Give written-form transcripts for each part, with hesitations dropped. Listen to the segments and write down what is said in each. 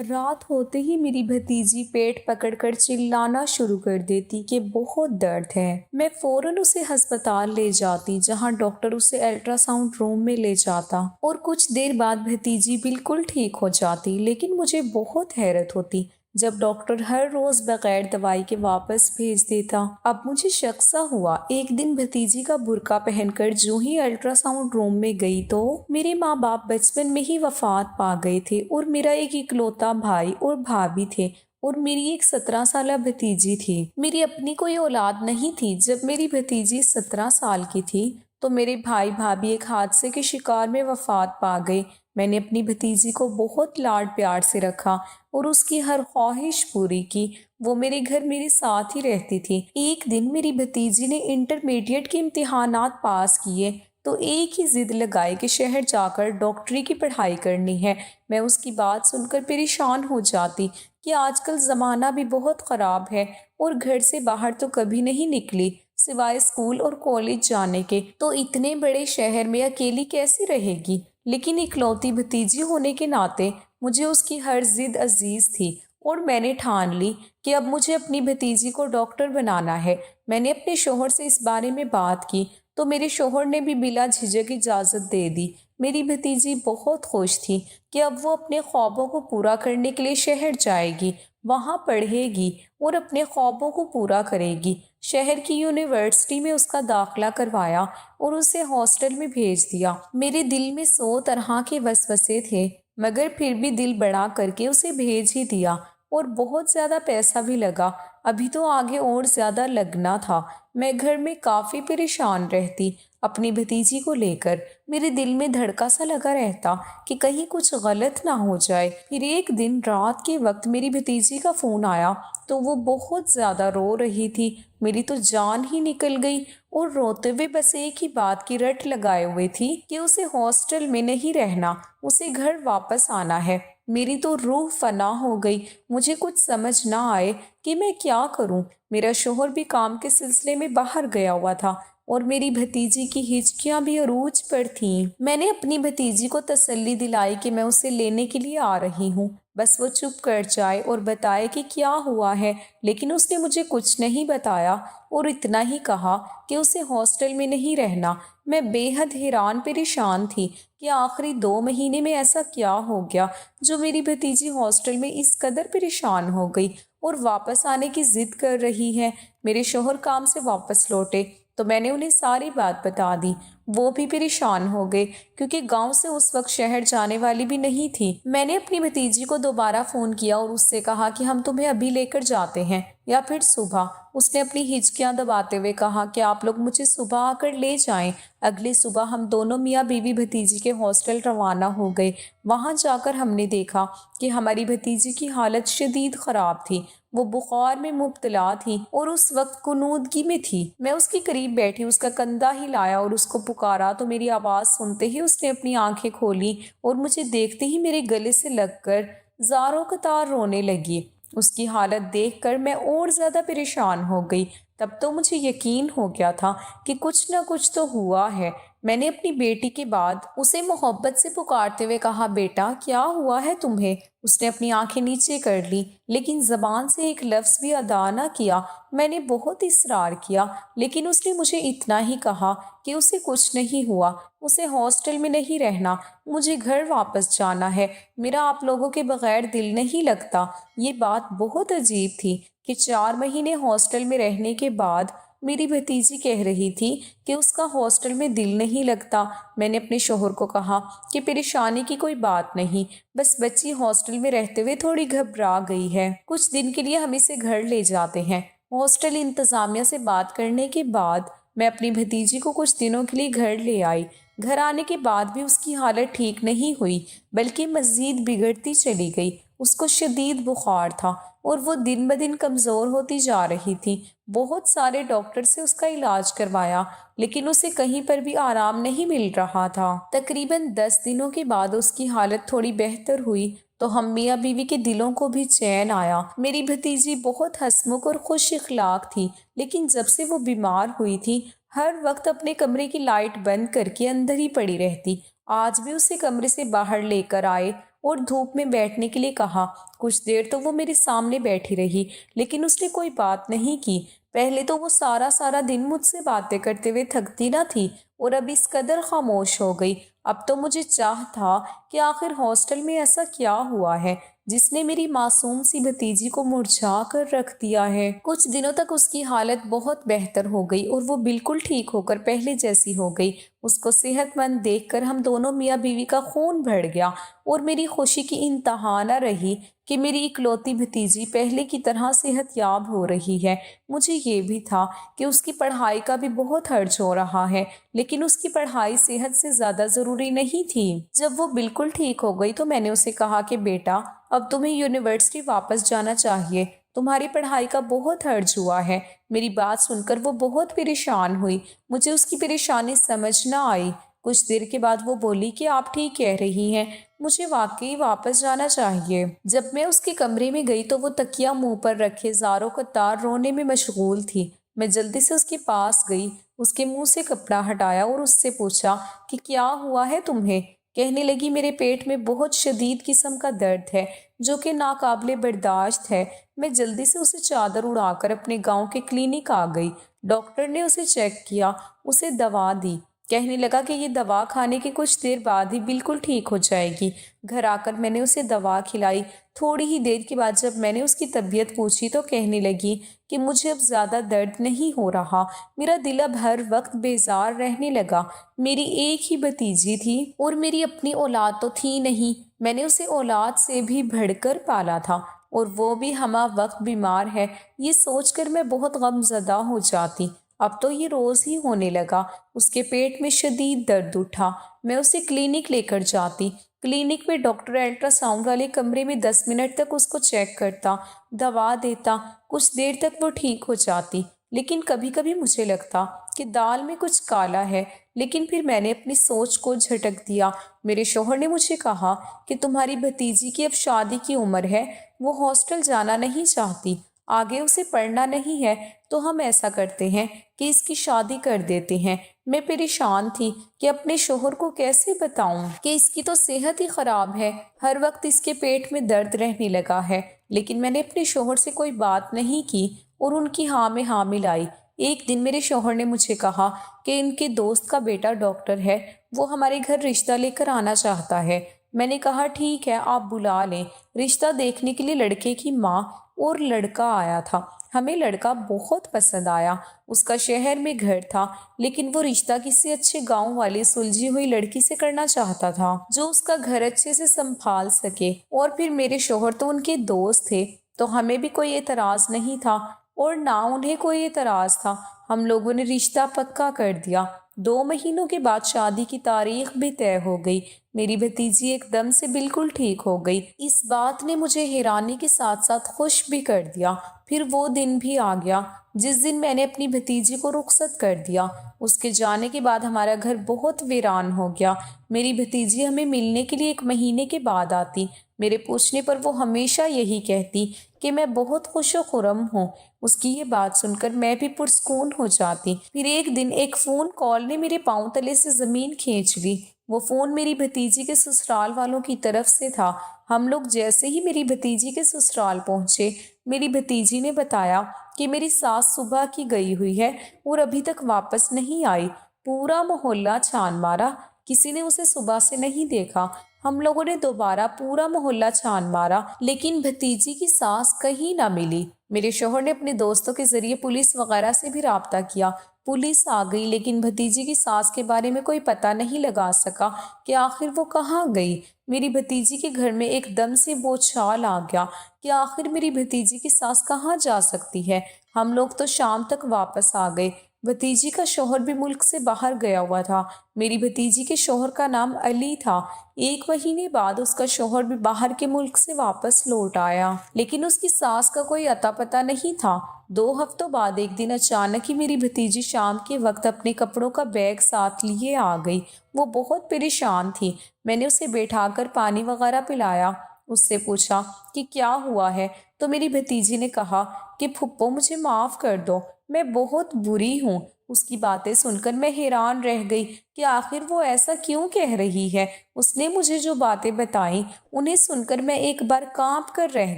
رات ہوتے ہی میری بھتیجی پیٹ پکڑ کر چلانا شروع کر دیتی کہ بہت درد ہے۔ میں فوراً اسے ہسپتال لے جاتی جہاں ڈاکٹر اسے الٹرا ساؤنڈ روم میں لے جاتا اور کچھ دیر بعد بھتیجی بالکل ٹھیک ہو جاتی، لیکن مجھے بہت حیرت ہوتی جب ڈاکٹر ہر روز بغیر دوائی کے واپس بھیج دیتا۔ اب مجھے شک سا ہوا۔ ایک دن بھتیجی کا برقع پہن کر جو ہی الٹرا ساؤنڈ روم میں گئی تو میرے ماں باپ بچپن میں ہی وفات پا گئے تھے اور میرا ایک اکلوتا بھائی اور بھابھی تھے اور میری ایک 17 سالہ بھتیجی تھی۔ میری اپنی کوئی اولاد نہیں تھی۔ جب میری بھتیجی 17 سال کی تھی تو میرے بھائی بھابھی ایک حادثے کے شکار میں وفات پا گئے۔ میں نے اپنی بھتیجی کو بہت لاڈ پیار سے رکھا اور اس کی ہر خواہش پوری کی۔ وہ میرے گھر میرے ساتھ ہی رہتی تھی۔ ایک دن میری بھتیجی نے انٹرمیڈیٹ کے امتحانات پاس کیے تو ایک ہی ضد لگائی کہ شہر جا کر ڈاکٹری کی پڑھائی کرنی ہے۔ میں اس کی بات سن کر پریشان ہو جاتی کہ آج کل زمانہ بھی بہت خراب ہے اور گھر سے باہر تو کبھی نہیں نکلی سوائے اسکول اور کالج جانے کے، تو اتنے بڑے شہر میں اکیلی کیسے رہے گی؟ لیکن اکلوتی بھتیجی ہونے کے ناطے مجھے اس کی ہر ضد عزیز تھی اور میں نے ٹھان لی کہ اب مجھے اپنی بھتیجی کو ڈاکٹر بنانا ہے۔ میں نے اپنے شوہر سے اس بارے میں بات کی تو میرے شوہر نے بھی بلا جھجک اجازت دے دی۔ میری بھتیجی بہت خوش تھی کہ اب وہ اپنے خوابوں کو پورا کرنے کے لیے شہر جائے گی، وہاں پڑھے گی اور اپنے خوابوں کو پورا کرے گی۔ شہر کی یونیورسٹی میں اس کا داخلہ کروایا اور اسے ہاسٹل میں بھیج دیا۔ میرے دل میں 100 طرح کے وسوسے تھے، مگر پھر بھی دل بڑا کر کے اسے بھیج ہی دیا اور بہت زیادہ پیسہ بھی لگا، ابھی تو آگے اور زیادہ لگنا تھا۔ میں گھر میں کافی پریشان رہتی اپنی بھتیجی کو لے کر۔ میرے دل میں دھڑکا سا لگا رہتا کہ کہیں کچھ غلط نہ ہو جائے۔ پھر ایک دن رات کے وقت میری بھتیجی کا فون آیا تو وہ بہت زیادہ رو رہی تھی۔ میری تو جان ہی نکل گئی اور روتے ہوئے بس ایک ہی بات کی رٹ لگائے ہوئے تھی کہ اسے ہاسٹل میں نہیں رہنا، اسے گھر واپس آنا ہے۔ میری تو روح فنا ہو گئی۔ مجھے کچھ سمجھ نہ آئے کہ میں کیا کروں۔ میرا شوہر بھی کام کے سلسلے میں باہر گیا ہوا تھا اور میری بھتیجی کی ہچکیاں بھی عروج پر تھیں۔ میں نے اپنی بھتیجی کو تسلی دلائی کہ میں اسے لینے کے لیے آ رہی ہوں، بس وہ چپ کر جائے اور بتائے کہ کیا ہوا ہے، لیکن اس نے مجھے کچھ نہیں بتایا اور اتنا ہی کہا کہ اسے ہاسٹل میں نہیں رہنا۔ میں بے حد حیران پریشان تھی کہ آخری 2 مہینے میں ایسا کیا ہو گیا جو میری بھتیجی ہاسٹل میں اس قدر پریشان ہو گئی اور واپس آنے کی ضد کر رہی ہے۔ میرے شوہر کام سے واپس لوٹے تو میں نے انہیں ساری بات بتا دی۔ وہ بھی پریشان ہو گئے کیونکہ گاؤں سے اس وقت شہر جانے والی بھی نہیں تھی۔ میں نے اپنی بھتیجی کو دوبارہ فون کیا اور اس سے کہا کہ ہم تمہیں ابھی لے کر جاتے ہیں یا پھر صبح۔ اس نے اپنی ہچکیاں دباتے ہوئے کہا کہ آپ لوگ مجھے صبح آ کر لے جائیں۔ اگلی صبح ہم دونوں میاں بیوی بھتیجی کے ہاسٹل روانہ ہو گئے۔ وہاں جا کر ہم نے دیکھا کہ ہماری بھتیجی کی حالت شدید خراب تھی۔ وہ بخار میں مبتلا تھی اور اس وقت غنودگی میں تھی۔ میں اس کے قریب بیٹھی اس کا کندھا ہلایا اور اس کو پکارا تو میری آواز سنتے ہی اس نے اپنی آنکھیں کھولی اور مجھے دیکھتے ہی میرے گلے سے لگ کر زاروں قطار رونے لگی۔ اس کی حالت دیکھ کر میں اور زیادہ پریشان ہو گئی۔ تب تو مجھے یقین ہو گیا تھا کہ کچھ نہ کچھ تو ہوا ہے۔ میں نے اپنی بیٹی کے بعد اسے محبت سے پکارتے ہوئے کہا، بیٹا کیا ہوا ہے تمہیں؟ اس نے اپنی آنکھیں نیچے کر لی لیکن زبان سے ایک لفظ بھی ادا نہ کیا۔ میں نے بہت اصرار کیا لیکن اس نے مجھے اتنا ہی کہا کہ اسے کچھ نہیں ہوا، اسے ہاسٹل میں نہیں رہنا، مجھے گھر واپس جانا ہے، میرا آپ لوگوں کے بغیر دل نہیں لگتا۔ یہ بات بہت عجیب تھی کہ 4 مہینے ہاسٹل میں رہنے کے بعد میری بھتیجی کہہ رہی تھی کہ اس کا ہاسٹل میں دل نہیں لگتا۔ میں نے اپنے شوہر کو کہا کہ پریشانی کی کوئی بات نہیں، بس بچی ہاسٹل میں رہتے ہوئے تھوڑی گھبرا گئی ہے، کچھ دن کے لیے ہم اسے گھر لے جاتے ہیں۔ ہاسٹل انتظامیہ سے بات کرنے کے بعد میں اپنی بھتیجی کو کچھ دنوں کے لیے گھر لے آئی۔ گھر آنے کے بعد بھی اس کی حالت ٹھیک نہیں ہوئی بلکہ مزید بگڑتی چلی گئی۔ اس کو شدید بخار تھا اور وہ دن بدن کمزور ہوتی جا رہی تھی۔ بہت سارے ڈاکٹر سے اس کا علاج کروایا لیکن اسے کہیں پر بھی آرام نہیں مل رہا تھا۔ تقریباً 10 دنوں کے بعد اس کی حالت تھوڑی بہتر ہوئی تو ہم میاں بیوی کے دلوں کو بھی چین آیا۔ میری بھتیجی بہت ہنسمکھ اور خوش اخلاق تھی لیکن جب سے وہ بیمار ہوئی تھی ہر وقت اپنے کمرے کی لائٹ بند کر کے اندر ہی پڑی رہتی۔ آج بھی اسے کمرے سے باہر لے کر آئے اور دھوپ میں بیٹھنے کے لیے کہا۔ کچھ دیر تو وہ میرے سامنے بیٹھی رہی لیکن اس نے کوئی بات نہیں کی۔ پہلے تو وہ سارا دن مجھ سے باتیں کرتے ہوئے تھکتی نہ تھی اور اب اس قدر خاموش ہو گئی۔ اب تو مجھے چاہ تھا کہ آخر ہاسٹل میں ایسا کیا ہوا ہے جس نے میری معصوم سی بھتیجی کو مرجھا کر رکھ دیا ہے۔ کچھ دنوں تک اس کی حالت بہت بہتر ہو گئی اور وہ بالکل ٹھیک ہو کر پہلے جیسی ہو گئی۔ اس کو صحت مند دیکھ کر ہم دونوں میاں بیوی کا خون بڑھ گیا اور میری خوشی کی انتہا نہ رہی کہ میری اکلوتی بھتیجی پہلے کی طرح صحت یاب ہو رہی ہے۔ مجھے یہ بھی تھا کہ اس کی پڑھائی کا بھی بہت خرچ ہو رہا ہے لیکن اس کی پڑھائی صحت سے زیادہ ضروری نہیں تھی۔ جب وہ بالکل ٹھیک ہو گئی تو میں نے اسے کہا کہ بیٹا اب تمہیں یونیورسٹی واپس جانا چاہیے، تمہاری پڑھائی کا بہت خرچ ہوا ہے۔ میری بات سن کر وہ بہت پریشان ہوئی۔ مجھے اس کی پریشانی سمجھ نہ آئی۔ کچھ دیر کے بعد وہ بولی کہ آپ ٹھیک کہہ رہی ہیں، مجھے واقعی واپس جانا چاہیے۔ جب میں اس کے کمرے میں گئی تو وہ تکیہ منہ پر رکھے زاروں قطار رونے میں مشغول تھی۔ میں جلدی سے اس کے پاس گئی، اس کے منہ سے کپڑا ہٹایا اور اس سے پوچھا کہ کیا ہوا ہے تمہیں؟ کہنے لگی میرے پیٹ میں بہت شدید قسم کا درد ہے جو کہ ناقابل برداشت ہے۔ میں جلدی سے اسے چادر اڑا کر اپنے گاؤں کے کلینک آ گئی۔ ڈاکٹر نے اسے چیک کیا، اسے دوا دی، کہنے لگا کہ یہ دوا کھانے کے کچھ دیر بعد ہی بالکل ٹھیک ہو جائے گی۔ گھر آ کر میں نے اسے دوا کھلائی۔ تھوڑی ہی دیر کے بعد جب میں نے اس کی طبیعت پوچھی تو کہنے لگی کہ مجھے اب زیادہ درد نہیں ہو رہا، میرا دل اب ہر وقت بیزار رہنے لگا۔ میری ایک ہی بھتیجی تھی اور میری اپنی اولاد تو تھی نہیں، میں نے اسے اولاد سے بھی بڑھ کر پالا تھا اور وہ بھی ہمہ وقت بیمار ہے۔ یہ سوچ کر میں بہت غم زدہ ہو جاتی۔ اب تو یہ روز ہی ہونے لگا۔ اس کے پیٹ میں شدید درد اٹھا۔ میں اسے کلینک لے کر جاتی۔ کلینک میں ڈاکٹر الٹرا ساؤنڈ والے کمرے میں 10 منٹ تک اس کو چیک کرتا، دوا دیتا، کچھ دیر تک وہ ٹھیک ہو جاتی۔ لیکن کبھی کبھی مجھے لگتا کہ دال میں کچھ کالا ہے، لیکن پھر میں نے اپنی سوچ کو جھٹک دیا۔ میرے شوہر نے مجھے کہا کہ تمہاری بھتیجی کی اب شادی کی عمر ہے، وہ ہاسٹل جانا نہیں چاہتی، آگے اسے پڑھنا نہیں ہے، تو ہم ایسا کرتے ہیں کہ اس کی شادی کر دیتے ہیں۔ میں پریشان تھی کہ اپنے شوہر کو کیسے بتاؤں کہ اس کی تو صحت ہی خراب ہے، ہر وقت اس کے پیٹ میں درد رہنے لگا ہے، لیکن میں نے اپنے شوہر سے کوئی بات نہیں کی اور ان کی ہاں میں ہاں ملائی۔ ایک دن میرے شوہر نے مجھے کہا کہ ان کے دوست کا بیٹا ڈاکٹر ہے، وہ ہمارے گھر رشتہ لے کر آنا چاہتا ہے۔ میں نے کہا ٹھیک ہے، آپ بلا لیں۔ رشتہ دیکھنے کے لیے لڑکے کی ماں اور لڑکا آیا تھا۔ ہمیں لڑکا بہت پسند آیا۔ اس کا شہر میں گھر تھا لیکن وہ رشتہ کسی اچھے گاؤں والی سلجھی ہوئی لڑکی سے کرنا چاہتا تھا جو اس کا گھر اچھے سے سنبھال سکے، اور پھر میرے شوہر تو ان کے دوست تھے تو ہمیں بھی کوئی اعتراض نہیں تھا اور نہ انہیں کوئی اعتراض تھا۔ ہم لوگوں نے رشتہ پکا کر دیا۔ 2 مہینوں کے بعد شادی کی تاریخ بھی طے ہو گئی۔ میری بھتیجی ایک دم سے بالکل ٹھیک ہو گئی۔ اس بات نے مجھے حیرانی کے ساتھ ساتھ خوش بھی کر دیا۔ پھر وہ دن بھی آ گیا جس دن میں نے اپنی بھتیجی کو رخصت کر دیا۔ اس کے جانے کے بعد ہمارا گھر بہت ویران ہو گیا۔ میری بھتیجی ہمیں ملنے کے لیے 1 مہینے کے بعد آتی۔ میرے پوچھنے پر وہ ہمیشہ یہی کہتی کہ میں بہت خوش و خرم ہوں۔ اس کی یہ بات سن کر میں بھی پرسکون ہو جاتی۔ پھر ایک دن ایک فون کال نے میرے پاؤں تلے سے زمین کھینچ لی۔ وہ فون میری بھتیجی کے سسرال والوں کی طرف سے تھا۔ ہم لوگ جیسے ہی میری بھتیجی کے سسرال پہنچے، میری بھتیجی نے بتایا کہ میری ساس صبح کی گئی ہوئی ہے اور ابھی تک واپس نہیں آئی۔ پورا محلہ چھان مارا، کسی نے اسے صبح سے نہیں دیکھا۔ ہم لوگوں نے دوبارہ پورا محلہ چھان مارا لیکن بھتیجی کی ساس کہیں نہ ملی۔ میرے شوہر نے اپنے دوستوں کے ذریعے پولیس وغیرہ سے بھی رابطہ کیا۔ پولیس آ گئی لیکن بھتیجی کی ساس کے بارے میں کوئی پتہ نہیں لگا سکا کہ آخر وہ کہاں گئی۔ میری بھتیجی کے گھر میں ایک دم سے بوچھال آ گیا کہ آخر میری بھتیجی کی ساس کہاں جا سکتی ہے۔ ہم لوگ تو شام تک واپس آ گئے۔ بھتیجی کا شوہر بھی ملک سے باہر گیا ہوا تھا۔ میری بھتیجی کے شوہر کا نام علی تھا۔ 1 مہینے بعد اس کا شوہر بھی باہر کے ملک سے واپس لوٹ آیا لیکن اس کی ساس کا کوئی اتا پتہ نہیں تھا۔ 2 ہفتوں بعد ایک دن اچانک ہی میری بھتیجی شام کے وقت اپنے کپڑوں کا بیگ ساتھ لیے آ گئی۔ وہ بہت پریشان تھی۔ میں نے اسے بیٹھا کر پانی وغیرہ پلایا، اس سے پوچھا کہ کیا ہوا ہے تو میری بھتیجی نے کہا کہ پھپھو مجھے معاف کر دو، میں بہت بری ہوں۔ اس کی باتیں سن کر میں حیران رہ گئی۔ کہ آخر وہ ایسا کیوں کہہ رہی ہے۔ اس نے مجھے جو باتیں بتائیں انہیں سن کر میں ایک بار کانپ کر رہ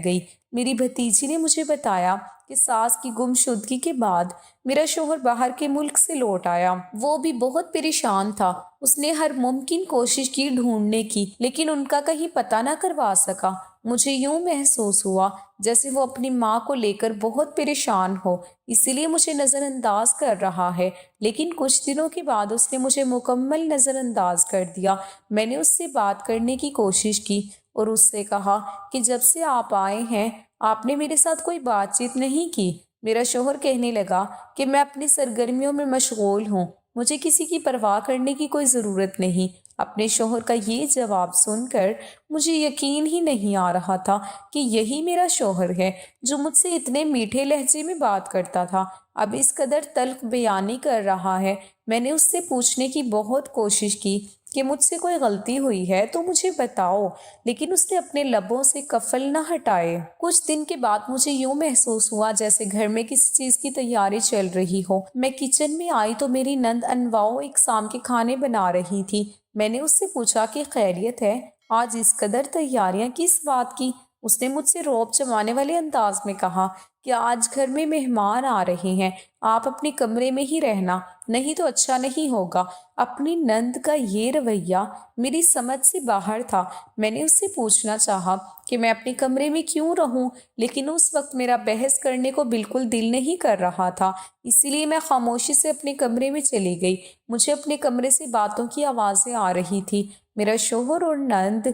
گئی۔ میری بھتیجی نے مجھے بتایا کہ ساس کی گمشدگی کے بعد میرا شوہر باہر کے ملک سے لوٹ آیا۔ وہ بھی بہت پریشان تھا۔ اس نے ہر ممکن کوشش کی ڈھونڈنے کی، لیکن ان کا کہیں پتہ نہ کروا سکا۔ مجھے یوں محسوس ہوا جیسے وہ اپنی ماں کو لے کر بہت پریشان ہو، اسی لیے مجھے نظر انداز کر رہا ہے۔ لیکن کچھ دنوں کے بعد اس نے مجھے مکمل نظر انداز کر دیا۔ میں نے اس سے بات کرنے کی کوشش کی اور اس سے کہا کہ جب سے آپ آئے ہیں آپ نے میرے ساتھ کوئی بات چیت نہیں کی۔ میرا شوہر کہنے لگا کہ میں اپنی سرگرمیوں میں مشغول ہوں، مجھے کسی کی پرواہ کرنے کی کوئی ضرورت نہیں۔ اپنے شوہر کا یہ جواب سن کر مجھے یقین ہی نہیں آ رہا تھا کہ یہی میرا شوہر ہے جو مجھ سے اتنے میٹھے لہجے میں بات کرتا تھا، اب اس قدر تلخ بیانی کر رہا ہے۔ میں نے اس سے پوچھنے کی بہت کوشش کی کہ مجھ سے کوئی غلطی ہوئی ہے تو مجھے بتاؤ، لیکن اس نے اپنے لبوں سے کفل نہ ہٹائے۔ کچھ دن کے بعد مجھے یوں محسوس ہوا جیسے گھر میں کسی چیز کی تیاری چل رہی ہو۔ میں کچن میں آئی تو میری نند انواع و اقسام کے کھانے بنا رہی تھی۔ میں نے اس سے پوچھا کہ خیریت ہے، آج اس قدر تیاریاں کس بات کی؟ اس نے مجھ سے رعب جمانے والے انداز میں کہا کہ آج گھر میں مہمان آ رہے ہیں، آپ اپنے کمرے میں ہی رہنا، نہیں تو اچھا نہیں ہوگا۔ اپنی نند کا یہ رویہ میری سمجھ سے باہر تھا۔ میں نے اس سے پوچھنا چاہا کہ میں اپنے کمرے میں کیوں رہوں، لیکن اس وقت میرا بحث کرنے کو بالکل دل نہیں کر رہا تھا، اسی لیے میں خاموشی سے اپنے کمرے میں چلی گئی۔ مجھے اپنے کمرے سے باتوں کی آوازیں آ رہی تھی۔ میرا شوہر اور نند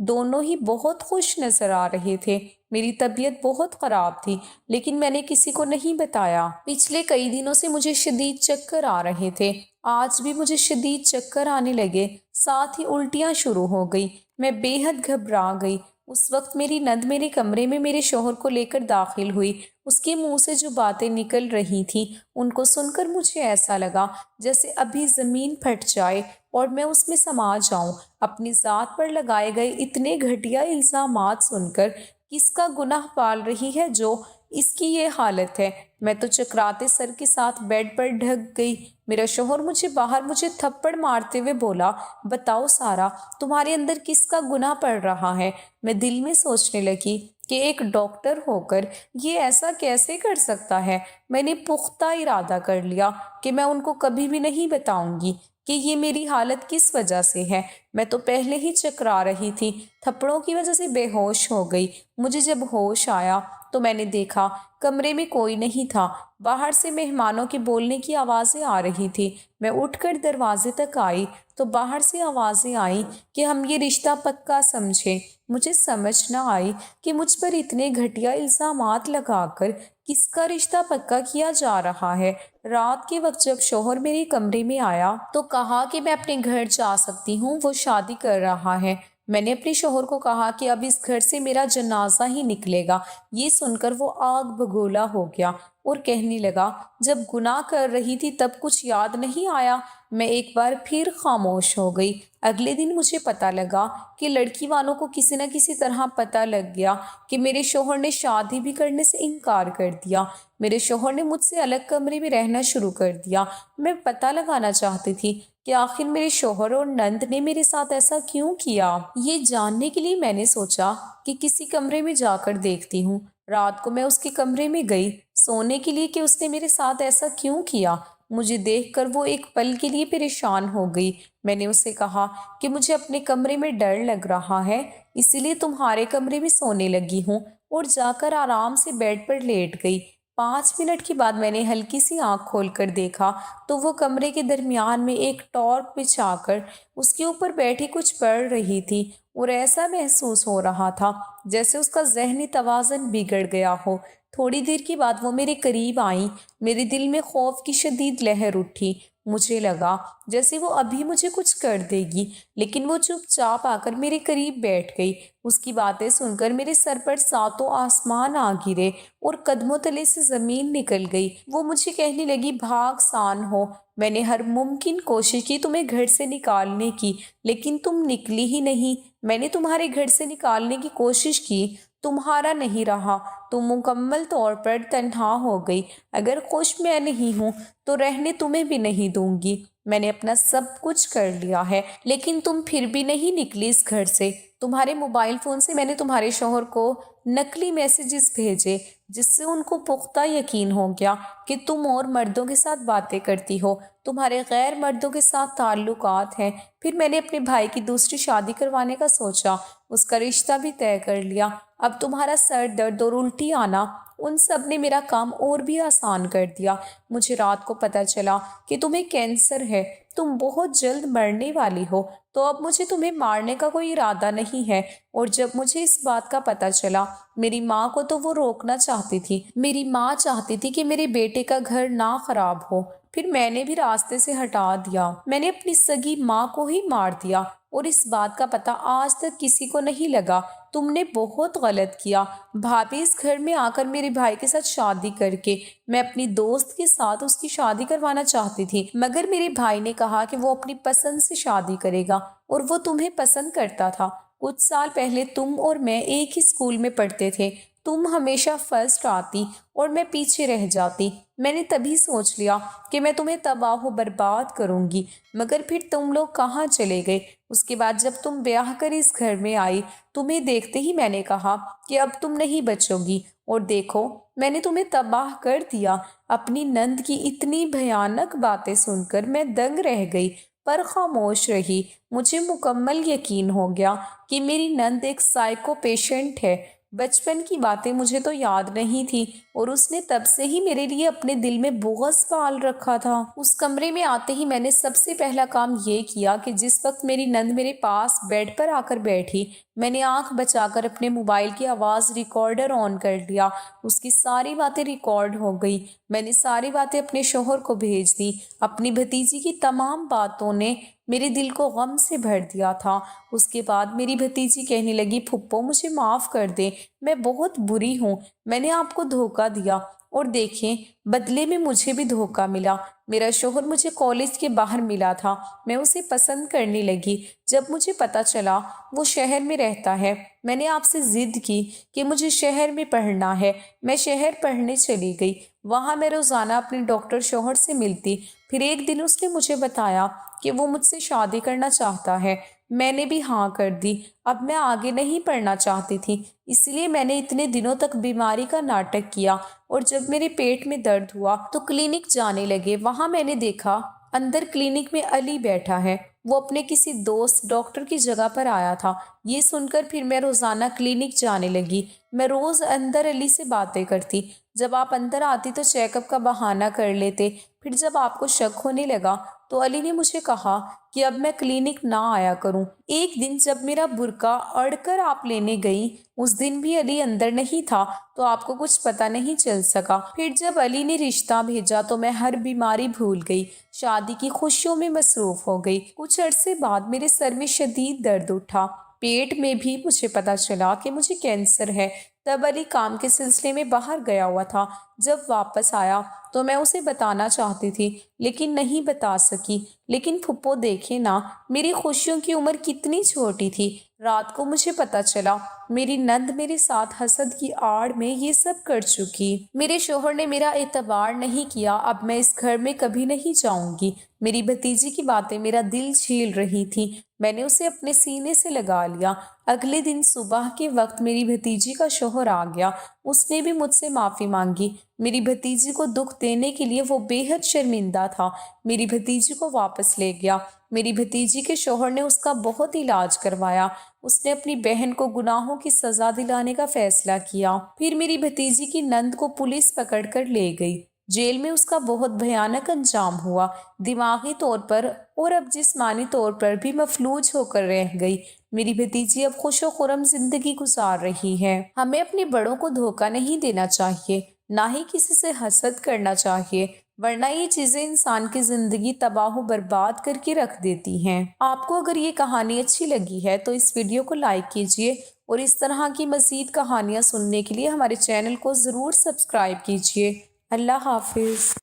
دونوں ہی بہت خوش نظر آ رہے تھے۔ میری طبیعت بہت خراب تھی، لیکن میں نے کسی کو نہیں بتایا۔ پچھلے کئی دنوں سے مجھے شدید چکر آ رہے تھے، آج بھی مجھے شدید چکر آنے لگے، ساتھ ہی الٹیاں شروع ہو گئی۔ میں بے حد گھبرا گئی۔ اس وقت میری نند میرے کمرے میں میرے شوہر کو لے کر داخل ہوئی۔ اس کے منہ سے جو باتیں نکل رہی تھیں ان کو سن کر مجھے ایسا لگا جیسے ابھی زمین پھٹ جائے اور میں اس میں سما جاؤں۔ اپنی ذات پر لگائے گئے اتنے گھٹیا الزامات سن کر کس کا گناہ پال رہی ہے جو اس کی یہ حالت ہے؟ میں تو چکراتے سر کے ساتھ بیڈ پر ڈھک گئی۔ میرا شوہر مجھے تھپڑ مارتے ہوئے بولا، بتاؤ سارا، تمہارے اندر کس کا گناہ پڑ رہا ہے؟ میں دل میں سوچنے لگی کہ ایک ڈاکٹر ہو کر یہ ایسا کیسے کر سکتا ہے۔ میں نے پختہ ارادہ کر لیا کہ میں ان کو کبھی بھی نہیں بتاؤں گی کہ یہ میری حالت کس وجہ سے ہے۔ میں تو پہلے ہی چکرا رہی تھی، تھپڑوں کی وجہ سے بے ہوش ہو گئی۔ مجھے جب ہوش آیا تو میں نے دیکھا کمرے میں کوئی نہیں تھا، باہر سے مہمانوں کے بولنے کی آوازیں آ رہی تھی۔ میں اٹھ کر دروازے تک آئی تو باہر سے آوازیں آئیں کہ ہم یہ رشتہ پکا سمجھیں۔ مجھے سمجھ نہ آئی کہ مجھ پر اتنے گھٹیا الزامات لگا کر کس کا رشتہ پکا کیا جا رہا ہے۔ رات کے وقت جب شوہر میرے کمرے میں آیا تو کہا کہ میں اپنے گھر جا سکتی ہوں، وہ شادی کر رہا ہے۔ میں نے اپنے شوہر کو کہا کہ اب اس گھر سے میرا جنازہ ہی نکلے گا۔ یہ سن کر وہ آگ بگولا ہو گیا اور کہنے لگا، جب گناہ کر رہی تھی تب کچھ یاد نہیں آیا؟ میں ایک بار پھر خاموش ہو گئی۔ اگلے دن مجھے پتہ لگا کہ لڑکی والوں کو کسی نہ کسی طرح پتہ لگ گیا کہ میرے شوہر نے شادی بھی کرنے سے انکار کر دیا۔ میرے شوہر نے مجھ سے الگ کمرے میں رہنا شروع کر دیا۔ میں پتہ لگانا چاہتی تھی کہ آخر میرے شوہر اور نند نے میرے ساتھ ایسا کیوں کیا۔ یہ جاننے کے لیے میں نے سوچا کہ کسی کمرے میں جا کر دیکھتی ہوں۔ رات کو میں اس کے کمرے میں گئی سونے کے لیے کہ اس نے میرے ساتھ ایسا کیوں کیا۔ مجھے دیکھ کر وہ ایک پل کے لیے پریشان ہو گئی۔ میں نے اسے کہا کہ مجھے اپنے کمرے میں ڈر لگ رہا ہے، اسی لیے تمہارے کمرے میں سونے لگی ہوں، اور جا کر آرام سے بیڈ پر لیٹ گئی۔ 5 منٹ کے بعد میں نے ہلکی سی آنکھ کھول کر دیکھا تو وہ کمرے کے درمیان میں ایک ٹارپ بچھا کر اس کے اوپر بیٹھی کچھ پڑھ رہی تھی، اور ایسا محسوس ہو رہا تھا جیسے اس کا ذہنی توازن بگڑ گیا ہو۔ تھوڑی دیر کے بعد وہ میرے قریب آئیں۔ میرے دل میں خوف کی شدید لہر اٹھی۔ مجھے لگا جیسے وہ ابھی مجھے کچھ کر دے گی، لیکن وہ چپ چاپ آ کر میرے قریب بیٹھ گئی۔ اس کی باتیں سن کر میرے سر پر ساتوں آسمان آ گرے اور قدموں تلے سے زمین نکل گئی۔ وہ مجھے کہنے لگی، بھاگ سان ہو، میں نے ہر ممکن کوشش کی تمہیں گھر سے نکالنے کی، لیکن تم نکلی ہی نہیں۔ میں نے تمہارے گھر سے نکالنے کی کوشش کی، تمہارا نہیں رہا، تم مکمل طور پر تنہا ہو گئی۔ اگر خوش میں نہیں ہوں تو رہنے تمہیں بھی نہیں دوں گی۔ میں نے اپنا سب کچھ کر لیا ہے، لیکن تم پھر بھی نہیں نکلی اس گھر سے۔ تمہارے موبائل فون سے میں نے تمہارے شوہر کو نقلی میسیجز بھیجے، جس سے ان کو پختہ یقین ہو گیا کہ تم اور مردوں کے ساتھ باتیں کرتی ہو، تمہارے غیر مردوں کے ساتھ تعلقات ہیں۔ پھر میں نے اپنے بھائی کی دوسری شادی کروانے کا سوچا، اس کا رشتہ بھی طے کر لیا۔ اب تمہارا سر درد اور الٹی آنا، ان سب نے میرا کام اور بھی آسان کر دیا۔ مجھے رات کو پتہ چلا کہ تمہیں کینسر ہے، تم بہت جلد مرنے والی ہو، تو اب مجھے تمہیں مارنے کا کوئی ارادہ نہیں ہے۔ اور جب مجھے اس بات کا پتہ چلا، میری ماں کو تو وہ روکنا چاہتی تھی، میری ماں چاہتی تھی کہ میرے بیٹے کا گھر نہ خراب ہو، پھر میں نے بھی راستے سے ہٹا دیا، میں نے اپنی سگی ماں کو ہی مار دیا، اور اس بات کا پتہ آج تک کسی کو نہیں لگا۔ تم نے بہت غلط کیا بھابھی، اس گھر میں آ کر میرے بھائی کے ساتھ شادی کر کے۔ میں اپنی دوست کے ساتھ اس کی شادی کروانا چاہتی تھی، مگر میرے بھائی نے کہا کہ وہ اپنی پسند سے شادی کرے گا، اور وہ تمہیں پسند کرتا تھا۔ کچھ سال پہلے تم اور میں ایک ہی اسکول میں پڑھتے تھے، تم ہمیشہ فرسٹ آتی اور میں پیچھے رہ جاتی۔ میں نے تبھی سوچ لیا کہ میں تمہیں تباہ و برباد کروں گی، مگر پھر تم لوگ کہاں چلے گئے؟ اس کے بعد جب تم بیاہ کر اس گھر میں آئی، تمہیں دیکھتے ہی میں نے کہا کہ اب تم نہیں بچو گی، اور دیکھو میں نے تمہیں تباہ کر دیا۔ اپنی نند کی اتنی بھیانک باتیں سن کر میں دنگ رہ گئی، پر خاموش رہی۔ مجھے مکمل یقین ہو گیا کہ میری نند ایک سائیکو پیشنٹ ہے۔ بچپن کی باتیں مجھے تو یاد نہیں تھی، اور اس نے تب سے ہی میرے لیے اپنے دل میں بغض پال رکھا تھا۔ اس کمرے میں آتے ہی میں نے سب سے پہلا کام یہ کیا کہ جس وقت میری نند میرے پاس بیڈ پر آ کر بیٹھی، میں نے آنکھ بچا کر اپنے موبائل کی آواز ریکارڈر آن کر لیا۔ اس کی ساری باتیں ریکارڈ ہو گئی۔ میں نے ساری باتیں اپنے شوہر کو بھیج دی۔ اپنی بھتیجی کی تمام باتوں نے میرے دل کو غم سے بھر دیا تھا۔ اس کے بعد میری بھتیجی کہنے لگی، پھپھو مجھے معاف کر دیں، میں بہت بری ہوں، میں نے آپ کو دھوکہ دیا، اور دیکھیں بدلے میں مجھے بھی دھوکہ ملا۔ میرا شوہر مجھے کالج کے باہر ملا تھا، میں اسے پسند کرنے لگی۔ جب مجھے پتہ چلا وہ شہر میں رہتا ہے، میں نے آپ سے ضد کی کہ مجھے شہر میں پڑھنا ہے۔ میں شہر پڑھنے چلی گئی، وہاں میں روزانہ اپنے ڈاکٹر شوہر سے ملتی۔ پھر ایک دن اس نے مجھے بتایا کہ وہ مجھ سے شادی کرنا چاہتا ہے۔ میں نے بھی ہاں کر دی۔ اب میں آگے نہیں پڑھنا چاہتی تھی، اس لیے میں نے اتنے دنوں تک بیماری کا ناٹک کیا، اور جب میرے پیٹ میں درد ہوا تو کلینک جانے لگے۔ وہاں میں نے دیکھا اندر کلینک میں علی بیٹھا ہے، وہ اپنے کسی دوست ڈاکٹر کی جگہ پر آیا تھا۔ یہ سن کر پھر میں روزانہ کلینک جانے لگی۔ میں روز اندر علی سے باتیں کرتی، جب آپ اندر آتی تو چیک اپ کا بہانہ کر لیتے۔ پھر جب آپ کو شک ہونے لگا تو علی نے مجھے کہا کہ اب میں کلینک نہ آیا کروں۔ ایک دن جب میرا برقع اڑ کر آپ لینے گئی، اس دن بھی علی اندر نہیں تھا، تو آپ کو کچھ پتہ نہیں چل سکا۔ پھر جب علی نے رشتہ بھیجا تو میں ہر بیماری بھول گئی، شادی کی خوشیوں میں مصروف ہو گئی۔ کچھ عرصے بعد میرے سر میں شدید درد اٹھا، پیٹ میں بھی مجھے پتہ چلا کہ مجھے کینسر ہے۔ تب علی کام کے سلسلے میں باہر گیا ہوا تھا۔ جب واپس آیا تو میں اسے بتانا چاہتی تھی، لیکن نہیں بتا سکی۔ لیکن پھپھو دیکھے نا، میری خوشیوں کی عمر کتنی چھوٹی تھی۔ رات کو مجھے پتہ چلا میری نند میرے ساتھ حسد کی آڑ میں یہ سب کر چکی۔ میرے شوہر نے میرا اعتبار نہیں کیا، اب میں اس گھر میں کبھی نہیں جاؤں گی۔ میری بھتیجی کی باتیں میرا دل چھیل رہی تھی، میں نے اسے اپنے سینے سے لگا لیا۔ اگلے دن صبح کے وقت میری بھتیجی کا شوہر آ گیا، اس نے بھی مجھ سے معافی مانگی۔ میری بھتیجی کو دکھ دینے کے لیے وہ بے حد شرمندہ تھا، میری بھتیجی کو واپس لے گیا۔ میری بھتیجی کے شوہر نے اس کا بہت علاج کروایا، اس نے اپنی بہن کو گناہوں کی سزا دلانے کا فیصلہ کیا۔ پھر میری بھتیجی کی نند کو پولیس پکڑ کر لے گئی، جیل میں اس کا بہت بھیانک انجام ہوا، دماغی طور پر اور اب جسمانی طور پر بھی مفلوج ہو کر رہ گئی۔ میری بھتیجی اب خوش و خرم زندگی گزار رہی ہے۔ ہمیں اپنے بڑوں کو دھوکہ نہیں دینا چاہیے، نہ ہی کسی سے حسد کرنا چاہیے، ورنہ یہ چیزیں انسان کی زندگی تباہ و برباد کر کے رکھ دیتی ہیں۔ آپ کو اگر یہ کہانی اچھی لگی ہے تو اس ویڈیو کو لائک کیجیے، اور اس طرح کی مزید کہانیاں سننے کے لیے ہمارے چینل کو ضرور سبسکرائب کیجیے۔ اللہ حافظ۔